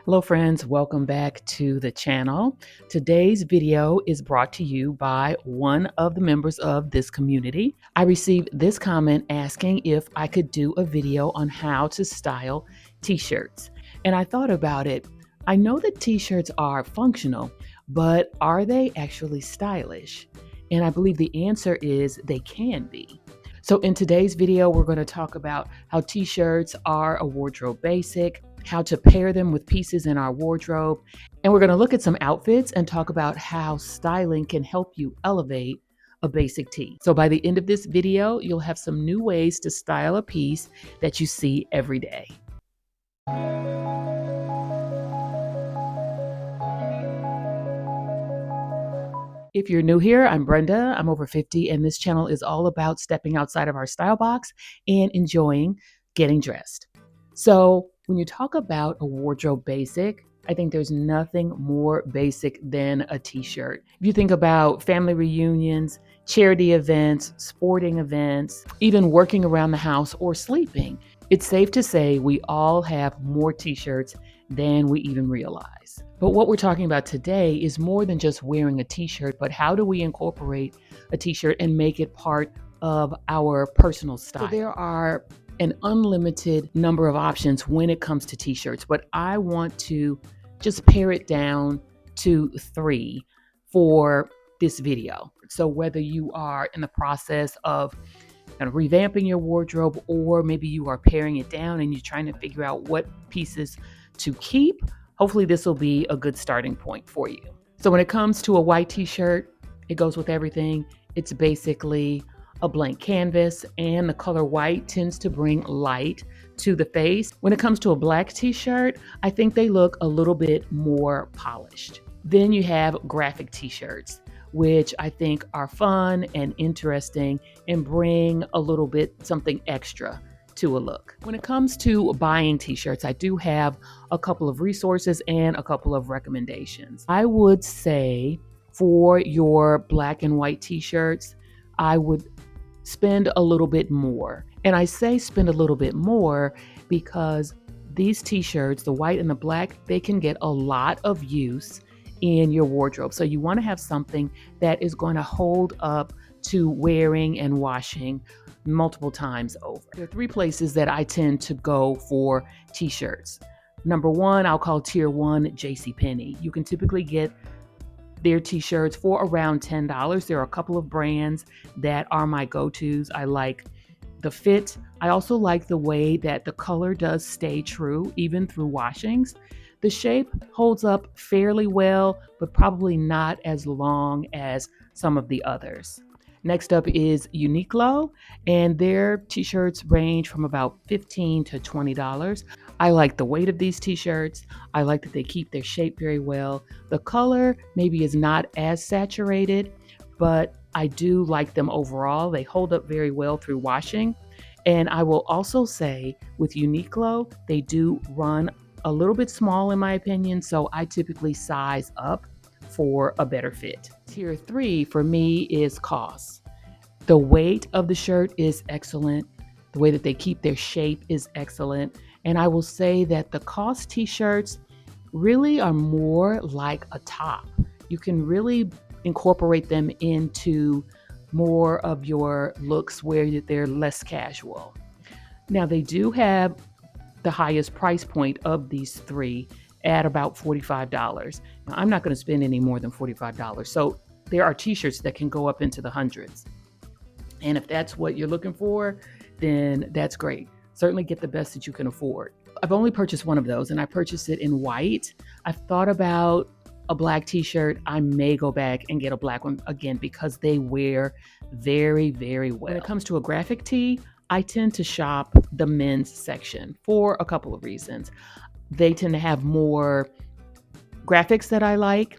Hello friends, welcome back to the channel. Today's video is brought to you by one of the members of this community. I received this comment asking if I could do a video on how to style t-shirts. And I thought about it. I know that t-shirts are functional, but are they actually stylish? And I believe the answer is they can be. So in today's video, we're going to talk about how t-shirts are a wardrobe basic, how to pair them with pieces in our wardrobe, and we're going to look at some outfits and talk about how styling can help you elevate a basic tee. So by the end of this video, you'll have some new ways to style a piece that you see every day. If you're new here, I'm Brenda. I'm over 50, and this channel is all about stepping outside of our style box and enjoying getting dressed. So when you talk about a wardrobe basic, I think there's nothing more basic than a t-shirt. If you think about family reunions, charity events, sporting events, even working around the house or sleeping, it's safe to say we all have more t-shirts than we even realize. But what we're talking about today is more than just wearing a t-shirt, but how do we incorporate a t-shirt and make it part of our personal style? So there are an unlimited number of options when it comes to t-shirts, but I want to just pare it down to 3 for this video. So whether you are in the process of kind of revamping your wardrobe, or maybe you are paring it down and you're trying to figure out what pieces to keep, hopefully this will be a good starting point for you. So when it comes to a white t-shirt, it goes with everything. It's basically a blank canvas, and the color white tends to bring light to the face. When it comes to a black t-shirt, I think they look a little bit more polished. Then you have graphic t-shirts, which I think are fun and interesting and bring a little bit something extra to a look. When it comes to buying t-shirts, I do have a couple of resources and a couple of recommendations. I would say for your black and white t-shirts, I would spend a little bit more. And I say spend a little bit more because these t-shirts, the white and the black, they can get a lot of use in your wardrobe. So you want to have something that is going to hold up to wearing and washing multiple times over. There are 3 places that I tend to go for t-shirts. Number 1, I'll call tier 1 Penney. You can typically get their t-shirts for around $10. There are a couple of brands that are my go-tos. I like the fit. I also like the way that the color does stay true even through washings. The shape holds up fairly well, but probably not as long as some of the others. Next up is Uniqlo, and their t-shirts range from about $15 to $20. I like the weight of these t-shirts. I like that they keep their shape very well. The color maybe is not as saturated, but I do like them overall. They hold up very well through washing. And I will also say with Uniqlo, they do run a little bit small in my opinion, so I typically size up for a better fit. Tier 3 for me is cost. The weight of the shirt is excellent. The way that they keep their shape is excellent. And I will say that the cost t-shirts really are more like a top. You can really incorporate them into more of your looks where they're less casual. Now they do have the highest price point of these 3 at about $45. Now, I'm not going to spend any more than $45. So there are t-shirts that can go up into the hundreds. And if that's what you're looking for, then that's great. Certainly get the best that you can afford. I've only purchased one of those, and I purchased it in white. I've thought about a black t-shirt. I may go back and get a black one again because they wear very, very well. When it comes to a graphic tee, I tend to shop the men's section for a couple of reasons. They tend to have more graphics that I like.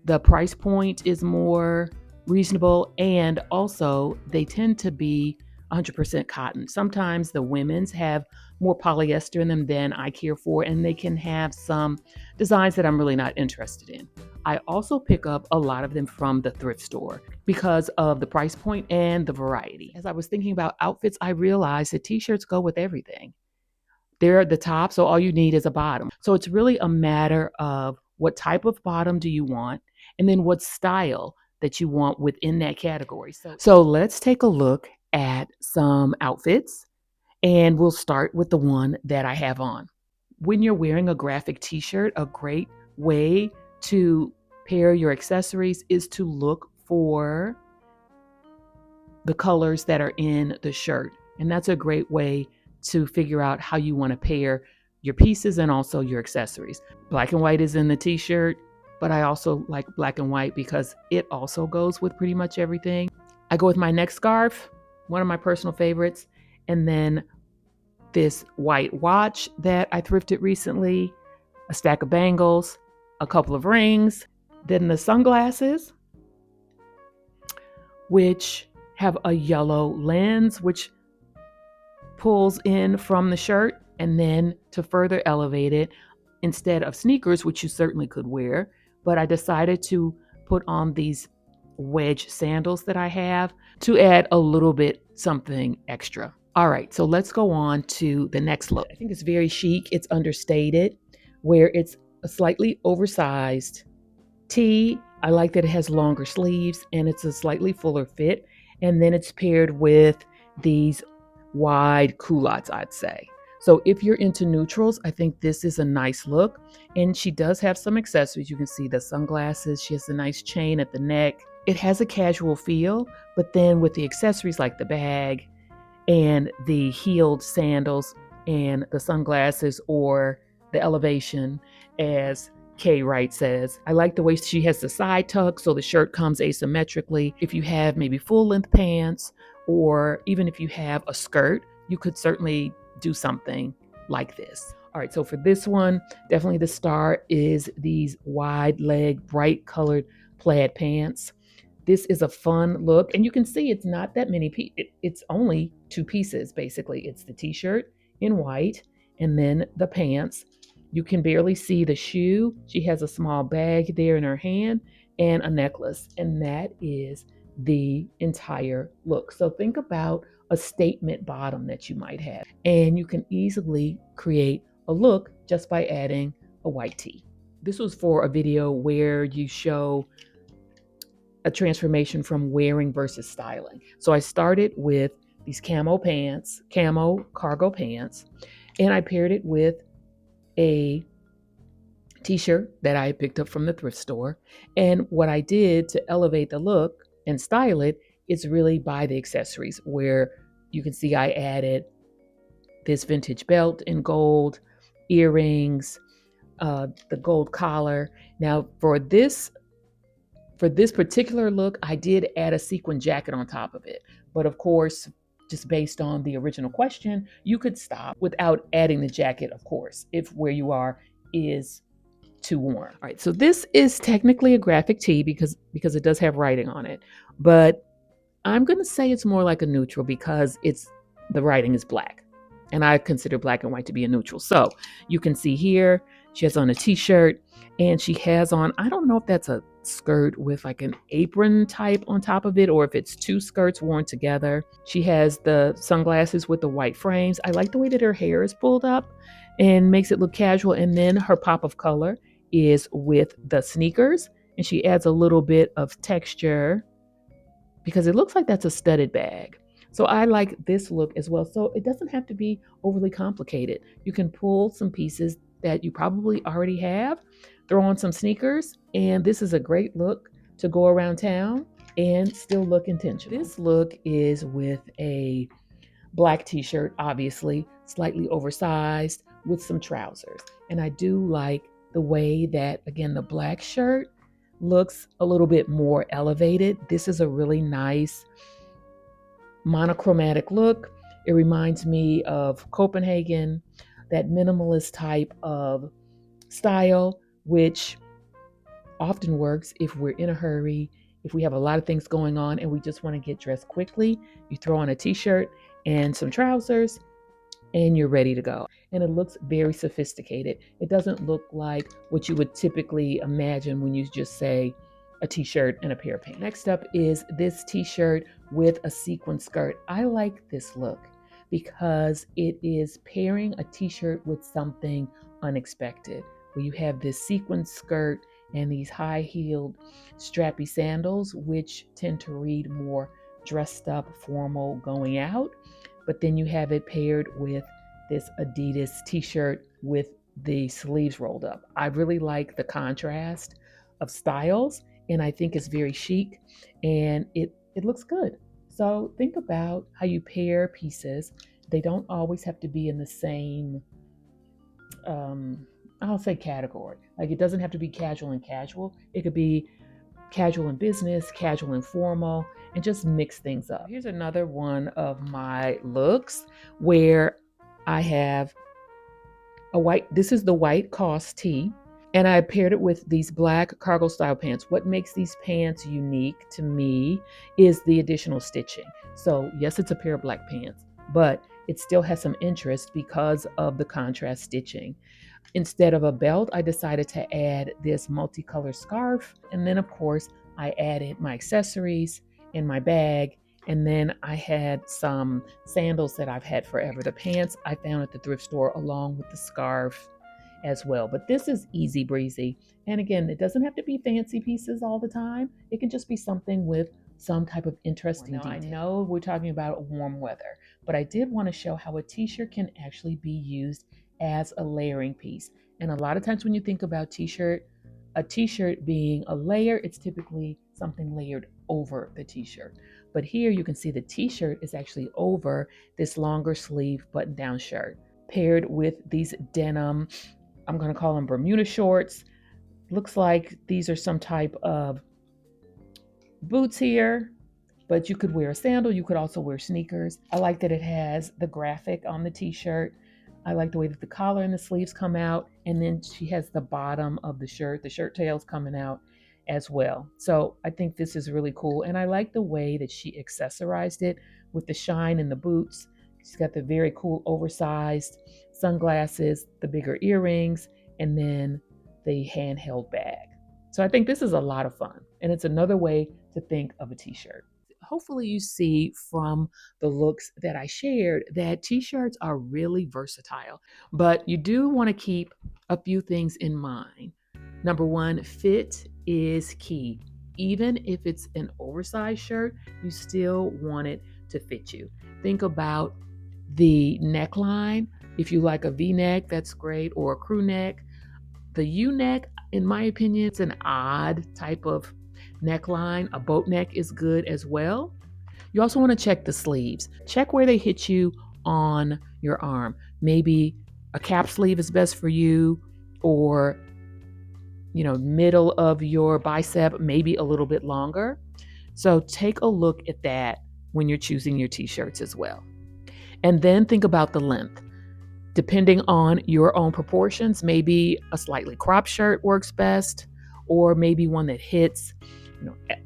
The price point is more reasonable, and also they tend to be 100% cotton. Sometimes the women's have more polyester in them than I care for, and they can have some designs that I'm really not interested in. I also pick up a lot of them from the thrift store because of the price point and the variety. As I was thinking about outfits, I realized that t-shirts go with everything. They're at the top, so all you need is a bottom. So it's really a matter of what type of bottom do you want, and then what style that you want within that category. So let's take a look at some outfits, and we'll start with the one that I have on. When you're wearing a graphic t-shirt, a great way to pair your accessories is to look for the colors that are in the shirt. And that's a great way to figure out how you want to pair your pieces and also your accessories. Black and white is in the t-shirt, but I also like black and white because it also goes with pretty much everything. I go with my neck scarf, one of my personal favorites, and then this white watch that I thrifted recently, a stack of bangles, a couple of rings, then the sunglasses, which have a yellow lens, which pulls in from the shirt. And then to further elevate it, instead of sneakers, which you certainly could wear, but I decided to put on these wedge sandals that I have to add a little bit something extra. All right, so let's go on to the next look. I think it's very chic. It's understated, where it's a slightly oversized tee. I like that it has longer sleeves and it's a slightly fuller fit. And then it's paired with these wide culottes, I'd say. So if you're into neutrals, I think this is a nice look. And she does have some accessories. You can see the sunglasses. She has a nice chain at the neck. It has a casual feel, but then with the accessories like the bag and the heeled sandals and the sunglasses, or the elevation, as Kay Wright says. I like the way she has the side tuck so the shirt comes asymmetrically. If you have maybe full length pants, or even if you have a skirt, you could certainly do something like this. All right, so for this one, definitely the star is these wide leg, bright colored plaid pants. This is a fun look, and you can see it's not that many pieces. It's only two pieces, basically. It's the t-shirt in white and then the pants. You can barely see the shoe. She has a small bag there in her hand and a necklace, and that is the entire look. So think about a statement bottom that you might have, and you can easily create a look just by adding a white tee. This was for a video where you show a transformation from wearing versus styling. So I started with these camo pants, camo cargo pants, and I paired it with a t-shirt that I picked up from the thrift store. And what I did to elevate the look and style it is really by the accessories, where you can see I added this vintage belt in gold, earrings, the gold collar. Now for this particular look, I did add a sequin jacket on top of it. But of course, just based on the original question, you could stop without adding the jacket, of course, if where you are is too warm. All right, so this is technically a graphic tee because it does have writing on it. But I'm going to say it's more like a neutral because the writing is black. And I consider black and white to be a neutral. So you can see here, she has on a t-shirt and she has on, I don't know if that's a skirt with like an apron type on top of it, or if it's two skirts worn together. She has the sunglasses with the white frames. I like the way that her hair is pulled up and makes it look casual. And then her pop of color is with the sneakers, and she adds a little bit of texture because it looks like that's a studded bag. So I like this look as well. So it doesn't have to be overly complicated. You can pull some pieces that you probably already have, throw on some sneakers, and this is a great look to go around town and still look intentional. This look is with a black t-shirt, obviously, slightly oversized with some trousers. And I do like the way that, again, the black shirt looks a little bit more elevated. This is a really nice monochromatic look. It reminds me of Copenhagen, that minimalist type of style, which often works if we're in a hurry, if we have a lot of things going on and we just want to get dressed quickly. You throw on a t-shirt and some trousers and you're ready to go. And it looks very sophisticated. It doesn't look like what you would typically imagine when you just say a t-shirt and a pair of pants. Next up is this t-shirt with a sequin skirt. I like this look because it is pairing a t-shirt with something unexpected, where you have this sequin skirt and these high-heeled strappy sandals, which tend to read more dressed up, formal going out. But then you have it paired with this Adidas t-shirt with the sleeves rolled up. I really like the contrast of styles, and I think it's very chic, and it looks good. So think about how you pair pieces. They don't always have to be in the same, I'll say, category. Like, it doesn't have to be casual and casual. It could be casual and business, casual and formal, and just mix things up. Here's another one of my looks where I have this is the white COS tee, and I paired it with these black cargo style pants. What makes these pants unique to me is the additional stitching. So yes, it's a pair of black pants, but it still has some interest because of the contrast stitching. Instead of a belt, I decided to add this multicolored scarf. And then of course, I added my accessories in my bag. And then I had some sandals that I've had forever. The pants I found at the thrift store along with the scarf as well. But this is easy breezy. And again, it doesn't have to be fancy pieces all the time. It can just be something with some type of interesting detail. I know we're talking about warm weather, but I did want to show how a t-shirt can actually be used as a layering piece. And a lot of times when you think about a t-shirt being a layer, it's typically something layered over the t-shirt. But here you can see the t-shirt is actually over this longer sleeve button-down shirt, paired with these denim, I'm going to call them Bermuda shorts. Looks like these are some type of boots here, but you could wear a sandal. You could also wear sneakers. I like that it has the graphic on the t-shirt. I like the way that the collar and the sleeves come out, and then she has the bottom of the shirt tails coming out as well. So I think this is really cool, and I like the way that she accessorized it with the shine in the boots. She's got the very cool oversized sunglasses, the bigger earrings, and then the handheld bag. So I think this is a lot of fun, and it's another way to think of a t-shirt. Hopefully you see from the looks that I shared that t-shirts are really versatile, but you do want to keep a few things in mind. Number one, fit is key. Even if it's an oversized shirt, you still want it to fit you. Think about the neckline. If you like a V-neck, that's great, or a crew neck. The U-neck, in my opinion, it's an odd type of neckline. A boat neck is good as well. You also want to check the sleeves. Check where they hit you on your arm. Maybe a cap sleeve is best for you, or middle of your bicep, maybe a little bit longer. So take a look at that when you're choosing your t-shirts as well. And then think about the length. Depending on your own proportions, maybe a slightly cropped shirt works best, or maybe one that hits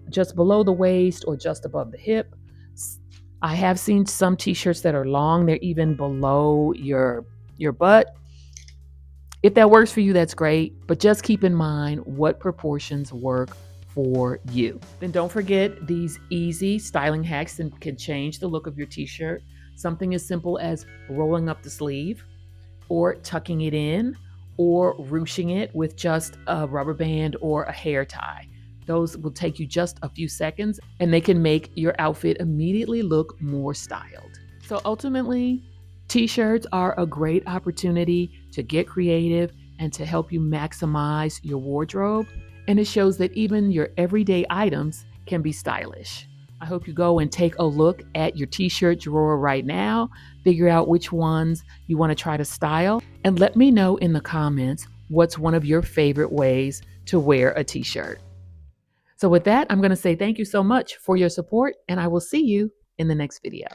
just below the waist or just above the hip. I have seen some t-shirts that are long, they're even below your butt. If that works for you, that's great, but just keep in mind what proportions work for you. Then don't forget these easy styling hacks that can change the look of your t-shirt. Something as simple as rolling up the sleeve, or tucking it in, or ruching it with just a rubber band or a hair tie. Those will take you just a few seconds, and they can make your outfit immediately look more styled. So ultimately, t-shirts are a great opportunity to get creative and to help you maximize your wardrobe. And it shows that even your everyday items can be stylish. I hope you go and take a look at your t-shirt drawer right now, figure out which ones you want to try to style, and let me know in the comments what's one of your favorite ways to wear a t-shirt. So with that, I'm going to say thank you so much for your support, and I will see you in the next video.